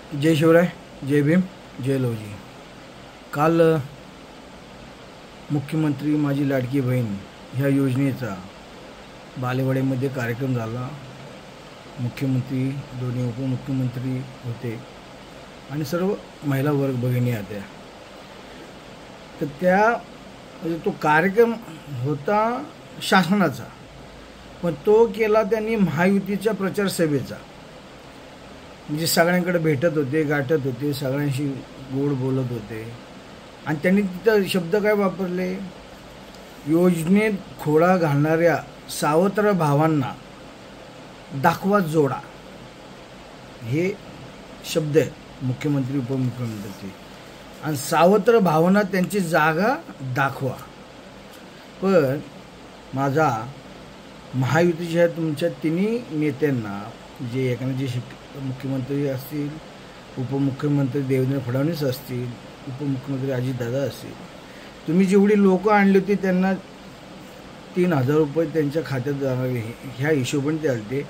जय शिवराय, जय भीम, जय लवजी। काल मुख्यमंत्री माझी लाडकी बहीण ह्या योजनेचा बालेवाडीमध्ये कार्यक्रम झाला। मुख्यमंत्री, दोन्ही उपमुख्यमंत्री होते आणि सर्व महिला वर्ग भगिनी होत्या। तर तो कार्यक्रम होता शासनाचा, पण तो केला त्यांनी महायुतीच्या प्रचार सभेचा। म्हणजे सगळ्यांकडे भेटत होते, गाठत होते, सगळ्यांशी गोड बोलत होते आणि त्यांनी तिथं शब्द काय वापरले, योजनेत खोडा घालणाऱ्या सावत्र भावांना दाखवा जोडा, हे शब्द आहेत मुख्यमंत्री उपमुख्यमंत्र्यांचे। आणि सावत्र भावांना त्यांची जागा दाखवा। पण माझा महायुतीच्या तुमच्या तिन्ही नेत्यांना, जे एकनाथजी मुख्यमंत्री असतील, उपमुख्यमंत्री देवेंद्र फडणवीस असतील, उपमुख्यमंत्री अजितदादा असतील, तुम्ही जेवढी लोक आणली होती त्यांना 3,000 रुपये त्यांच्या खात्यात जाणारे ह्या हिशोबाने ते आलते।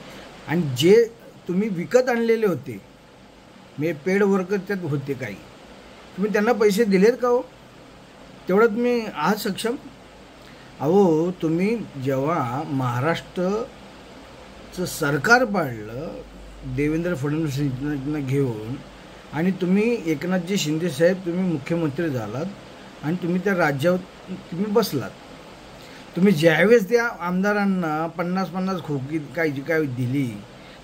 आणि जे तुम्ही विकत आणलेले होते, मे पेड वर्कर त्यात होते काही, तुम्ही त्यांना पैसे दिलेत का हो? तेवढं तुम्ही आहात सक्षम? अहो, तुम्ही जेव्हा महाराष्ट्राचं सरकार पाडलं देवेंद्र फडणवीसांना घेऊन, आणि तुम्ही एकनाथजी शिंदे साहेब तुम्ही मुख्यमंत्री झालात आणि तुम्ही त्या राज्यावर तुम्ही बसलात, तुम्ही ज्यावेळेस त्या आमदारांना 50-50 खोकी काय दिली,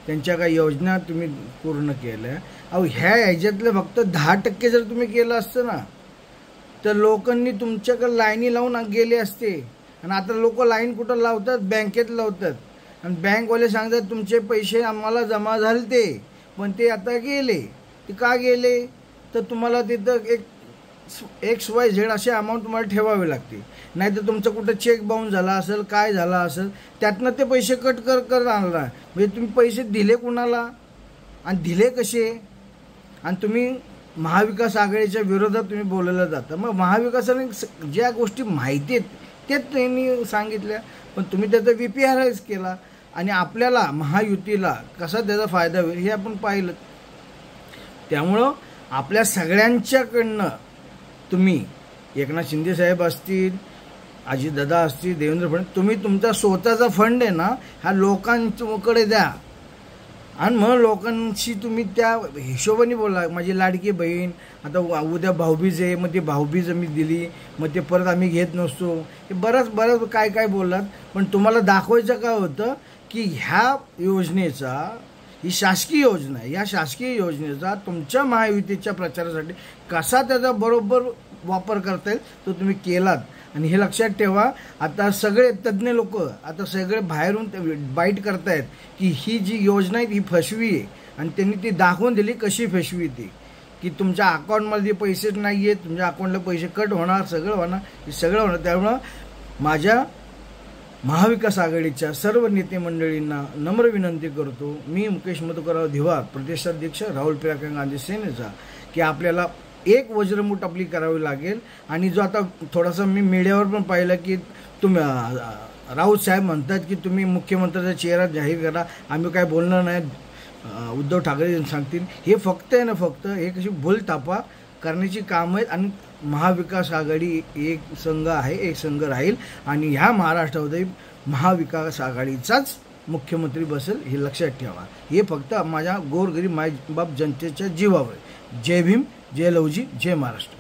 त्यांच्या काही योजना तुम्ही पूर्ण केल्या, अहो ह्या ह्याच्यातलं फक्त 10% जर तुम्ही केलं असतं ना, तर लोकांनी तुमच्याकडे लाईनी लावून गेले असते। आणि आता लोक लाईन कुठं लावतात? बँकेत लावतात। आणि बँकवाले सांगतात तुमचे पैसे आम्हाला जमा झालते, पण ते आता गेले। ते का गेले? तर तुम्हाला तिथं एक XYZ असे अमाऊंट तुम्हाला ठेवावे लागते, नाही तर तुमचं कुठं चेक बाउन्स झाला असेल, काय झाला असेल, त्यातनं ते पैसे कट कर आणला। म्हणजे तुम्ही पैसे दिले कुणाला आणि दिले कसे? आणि तुम्ही महाविकास आघाडीच्या विरोधात तुम्ही बोलायला जाता। मग महाविकासाने ज्या गोष्टी माहिती आहेत तेच त्यांनी सांगितल्या, पण तुम्ही त्याचा VPRS केला आणि आपल्याला महायुतीला कसा त्याचा फायदा होईल हे आपण पाहिलं। त्यामुळं आपल्या सगळ्यांच्याकडनं तुम्ही एकनाथ शिंदे साहेब असतील, अजितदादा असतील, देवेंद्र फडणवीस, तुम्ही तुमचा स्वतःचा फंड आहे ना, हा लोकांकडे द्या आणि मग लोकांशी तुम्ही त्या हिशोबाने बोला। माझी लाडकी बहीण, आता उद्या भाऊबीज आहे, मग ती भाऊबीज आम्ही दिली, मग ते परत आम्ही घेत नसतो, हे बरंच काय बोललात। पण तुम्हाला दाखवायचं काय होतं की ह्या योजनेचा, ही शासकीय योजना आहे, या शासकीय योजनेचा तुमच्या महायुतीच्या प्रचारासाठी कसा त्याचा बरोबर वापर करता येईल तो तुम्ही केलात। आणि हे लक्षात ठेवा, आता सगळे तज्ज्ञ लोक आता सगळे बाहेरून बाईट करतायत की ही जी योजना आहे ही फसवी आहे, आणि त्यांनी ती दाखवून दिली कशी फसवी ती, की तुमच्या अकाउंटमध्ये पैसेच नाही आहेत, तुमच्या अकाउंटला पैसे कट होणार, सगळं होणार, हे सगळं होणार। त्यामुळं माझ्या महाविकास आघाडीच्या सर्व नेते मंडळींना नम्र विनंती करतो, मी मुकेश मधुकरराव धिवार, प्रदेशाध्यक्ष राहुल प्रियंका गांधी सेनेचा, की आपल्याला एक वज्रमूठ आपली करावी लागेल। आणि जो आता थोडासा मी मीडियावर पण पाहिलं की तुम्ही राऊत साहेब म्हणतात की तुम्ही मुख्यमंत्र्याचा चेहरा जाहीर करा, आम्ही काय बोलणार नाही, उद्धव ठाकरे सांगतील, हे फक्त आहे ना, फक्त हे कशी बोलतापा करण्याची कामं आहेत। आणि महाविकास आघाडी एक संघ आहे, एक संघ राहील, आणि ह्या महाराष्ट्रामध्ये महाविकास आघाडीचाच मुख्यमंत्री बसेल, हे लक्षात ठेवा। हे फक्त माझ्या गोरगरीब मायबाप जनतेच्या जीवावर। जय भीम, जय लवजी, जय महाराष्ट्र।